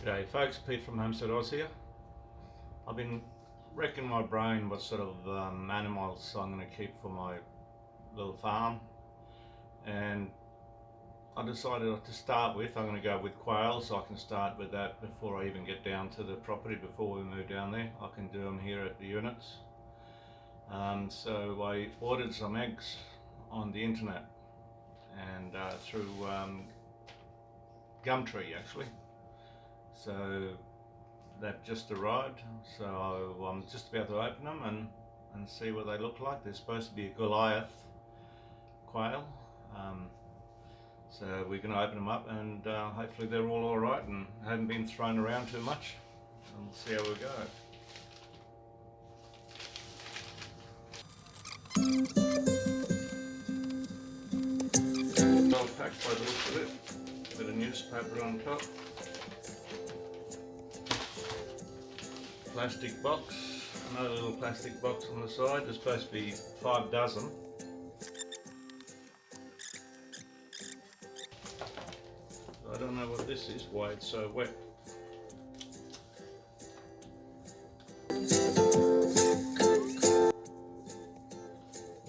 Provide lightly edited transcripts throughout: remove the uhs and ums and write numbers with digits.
G'day folks, Pete from Homestead Oz here. I've been wrecking my brain what sort of animals I'm going to keep for my little farm, and I decided to start with, I'm going to go with quails. So I can start with that before I even get down to the property, before we move down there. I can do them here at the units. So I ordered some eggs on the internet and through Gumtree actually. So they've just arrived, so I'm just about to open them and see what they look like. They're supposed to be a Goliath quail, so we're going to open them up and hopefully they're all alright and haven't been thrown around too much, and we'll see how we go. Well packed by the looks of it, a bit of newspaper on top. Plastic box, another little plastic box on the side. There's supposed to be 5 dozen. I don't know what this is, why it's so wet.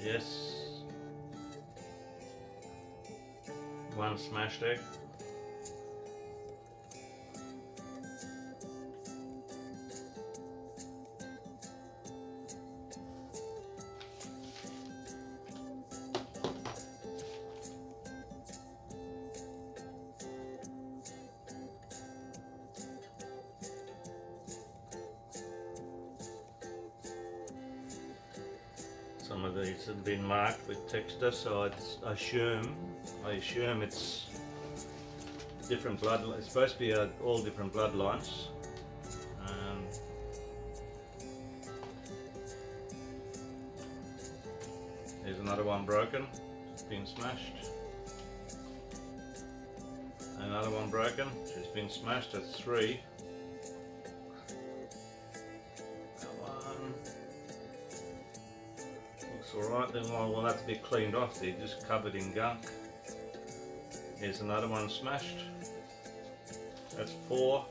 Yes, one smashed egg. Some of these have been marked with texture, so I assume it's different blood. It's supposed to be all different bloodlines. There's another one broken, it's been smashed. Another one broken, it's been smashed. That's 3. Alright, then we'll have to be cleaned off. They're just covered in gunk. Here's another one smashed. That's 4.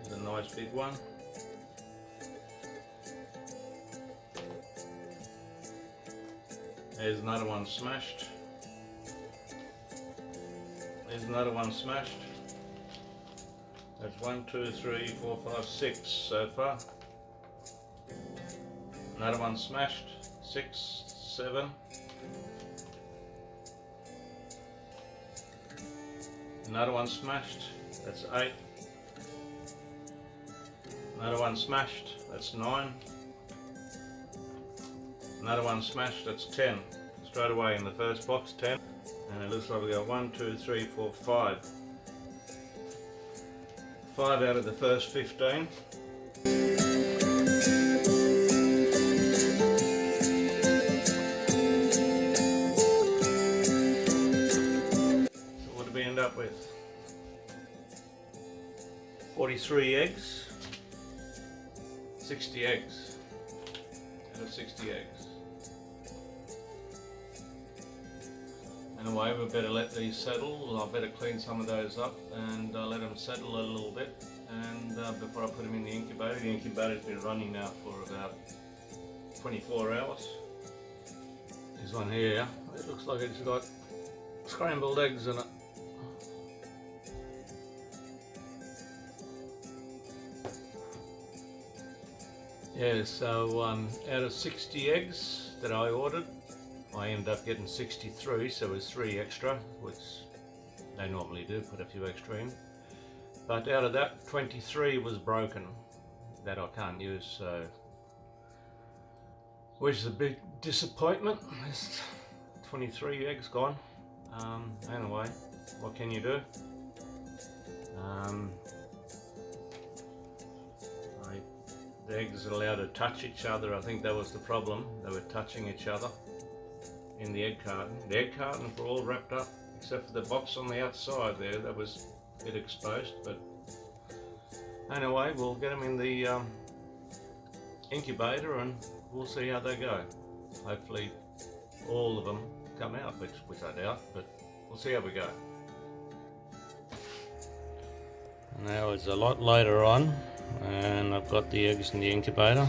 There's a nice big one. There's another one smashed. There's another one smashed. That's 1, 2, 3, 4, 5, 6 so far. Another one smashed, 6, 7. Another one smashed, that's 8. Another one smashed, that's 9. Another one smashed, that's 10. Straight away in the first box, 10. And it looks like we got 1, 2, 3, 4, 5. 5 out of the first 15. End up with 43 eggs, 60 eggs out of 60 eggs. Anyway, we better let these settle. I better clean some of those up and let them settle a little bit, and before I put them in the incubator. The incubator's been running now for about 24 hours. There's one here, it looks like it's got scrambled eggs in it. Yeah, so out of 60 eggs that I ordered, I ended up getting 63, so it was 3 extra, which they normally do, put a few extra in. But out of that, 23 was broken, that I can't use, so which is a big disappointment. There's 23 eggs gone. Anyway, what can you do? The eggs are allowed to touch each other. I think that was the problem. They were touching each other in the egg carton. The egg cartons were all wrapped up, except for the box on the outside there. That was a bit exposed, but anyway, we'll get them in the incubator and we'll see how they go. Hopefully all of them come out, which I doubt, but we'll see how we go. Now it's a lot later on and I've got the eggs in the incubator.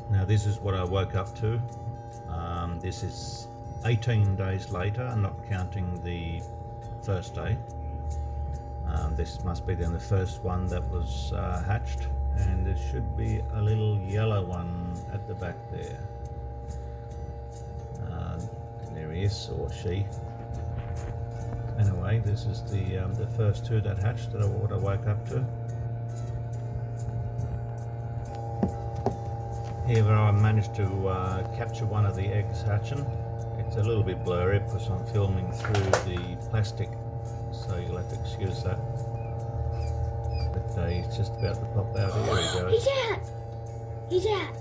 Now this is what I woke up to. This is 18 days later, not counting the first day. This must be then the first one that was hatched, and there should be a little yellow one at the back there. There he is, or she. Anyway, this is the first two that hatched that I woke up to. Here I managed to capture one of the eggs hatching. It's a little bit blurry because I'm filming through the plastic, so you'll have to excuse that. But he's just about to pop out. Here he goes. He's out! He's out!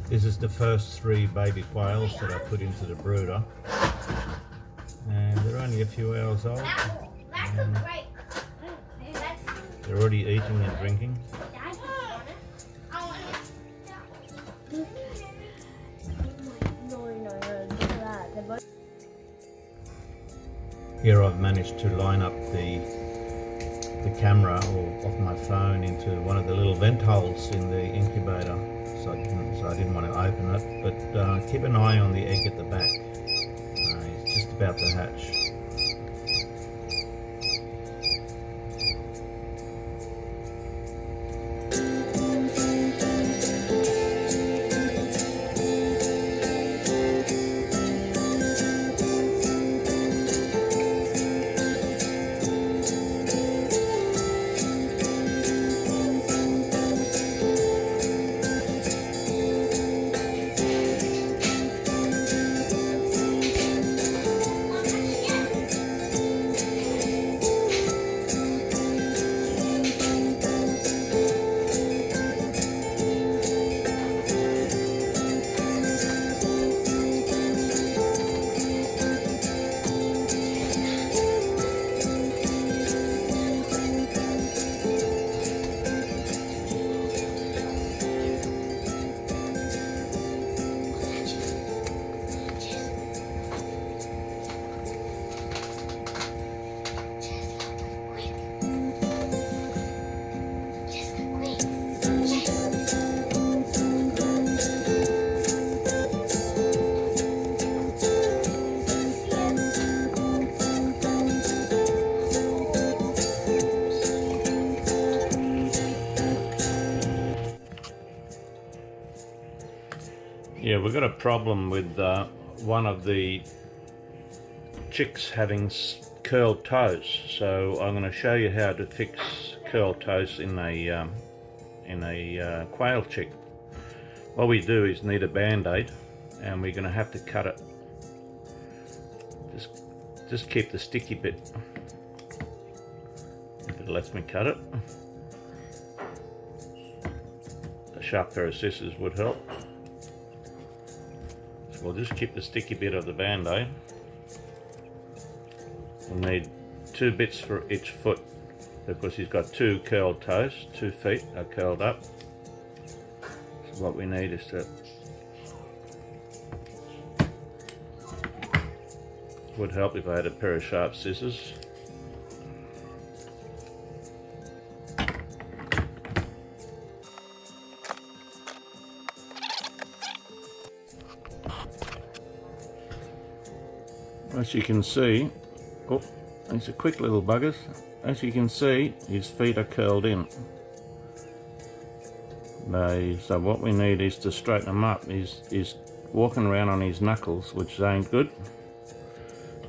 This is the first 3 baby quails that I put into the brooder, and they're only a few hours old. And they're already eating and drinking. Here I've managed to line up the camera of my phone into one of the little vent holes in the incubator. So I didn't want to open it, but keep an eye on the egg at the back. It's just about to hatch. Yeah, we've got a problem with one of the chicks having curled toes, so I'm going to show you how to fix curled toes in a quail chick. What we do is need a band-aid, and we're going to have to cut it. Just keep the sticky bit, if it lets me cut it. A sharp pair of scissors would help. So we'll just keep the sticky bit of the band-aid. We'll need 2 bits for each foot, because he's got 2 curled toes, 2 feet are curled up. So what we need is to, would help if I had a pair of sharp scissors. As you can see, oh, these are quick little buggers. As you can see, his feet are curled in. So what we need is to straighten them up. He's walking around on his knuckles, which ain't good.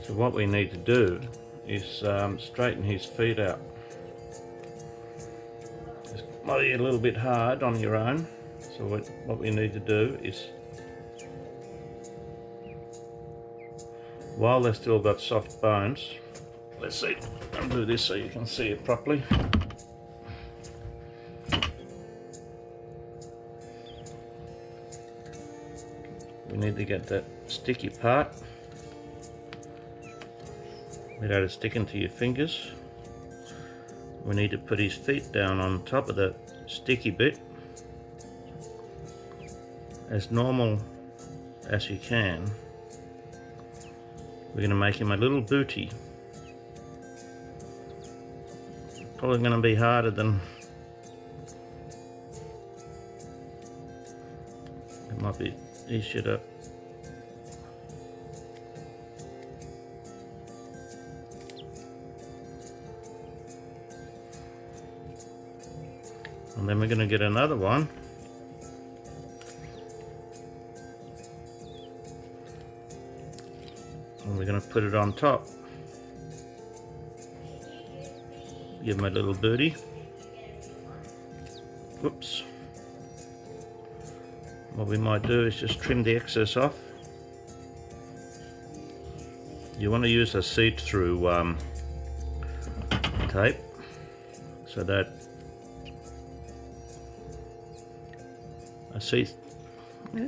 So what we need to do is straighten his feet out. It might be a little bit hard on your own. So what we need to do is, while they've still got soft bones, let's see, I'll do this so you can see it properly. we need to get that sticky part without it sticking to your fingers. We need to put his feet down on top of the sticky bit as normal as you can. We're going to make him a little booty. Probably going to be harder than it might be easier to and then we're going to get another one and we're going to put it on top. Give him a little booty. Whoops. What we might do is just trim the excess off. You want to use a see-through tape so that yeah.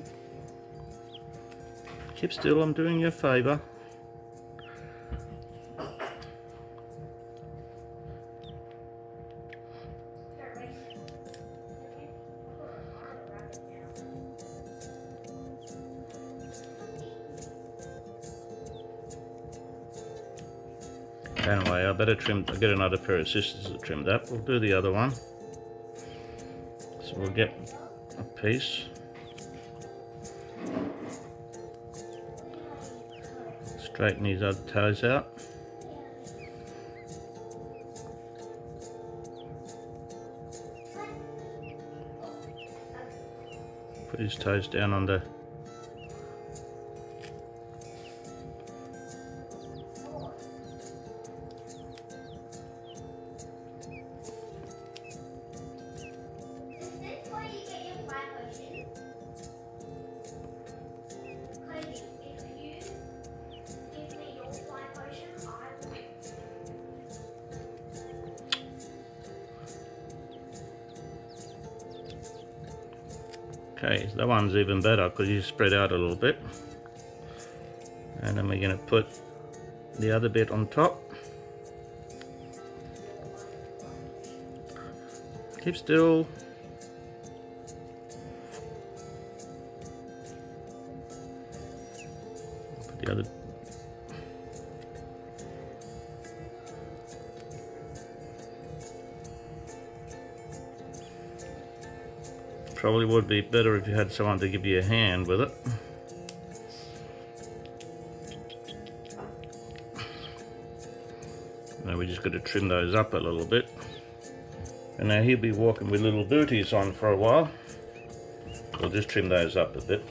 Keep still, I'm doing you a favour. Anyway, I better get another pair of scissors to trim that. We'll do the other one. So we'll get a piece. Straighten his other toes out. Put his toes down on the Okay, that one's even better because you spread out a little bit. And then we're going to put the other bit on top. Keep still. Put the other. Probably would be better if you had someone to give you a hand with it. Now we just got to trim those up a little bit. And now he'll be walking with little booties on for a while. We'll just trim those up a bit.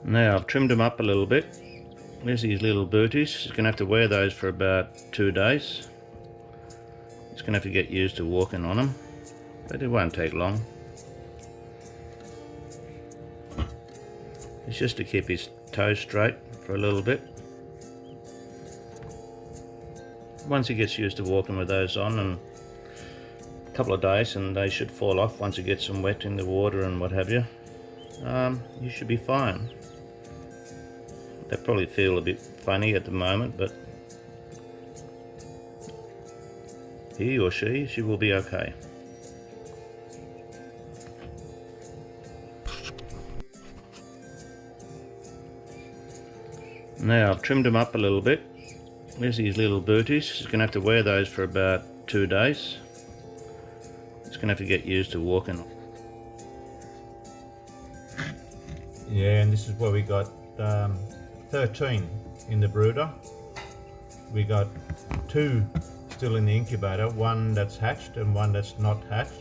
Now I've trimmed them up a little bit. There's these little booties. He's going to have to wear those for about 2 days. He's going to have to get used to walking on them, but it won't take long. It's just to keep his toes straight for a little bit. Once he gets used to walking with those on, and a couple of days, and they should fall off once he gets them wet in the water and what have you, you should be fine. They probably feel a bit funny at the moment, but he or she will be okay. Now I've trimmed them up a little bit. There's these little booties. He's going to have to wear those for about 2 days. He's going to have to get used to walking. Yeah, and this is where we got 13 in the brooder. We got 2 still in the incubator, one that's hatched and one that's not hatched.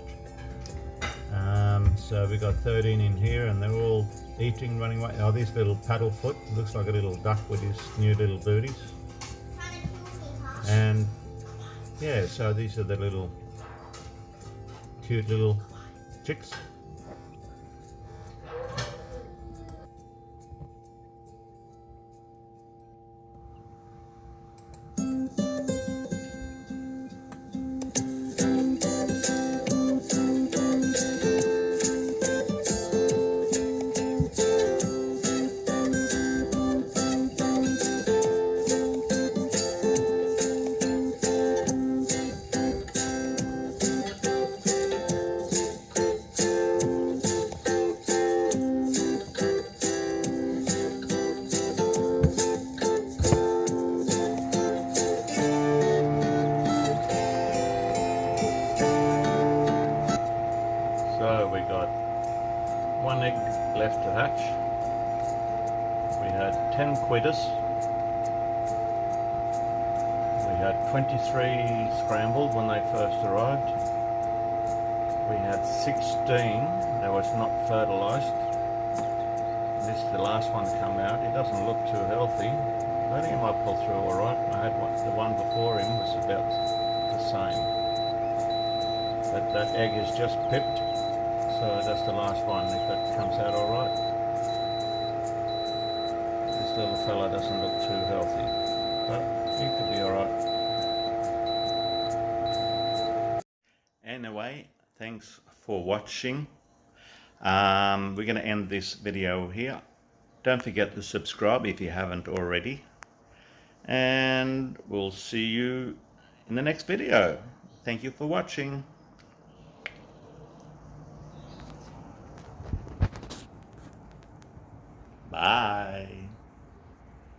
So we got 13 in here, and they're all eating, running away. Oh, this little paddlefoot looks like a little duck with his new little booties. And yeah, so these are the little cute little chicks. quitters. We had 23 scrambled when they first arrived. We had 16 that was not fertilised. This is the last one to come out. He doesn't look too healthy. I think he might pull through alright. I had the one before him was about the same. But that egg is just pipped, so that's the last one if it comes out alright. This little fella doesn't look too healthy, but he could be alright. Anyway, thanks for watching. We're going to end this video here. Don't forget to subscribe if you haven't already. And we'll see you in the next video. Thank you for watching. Bye.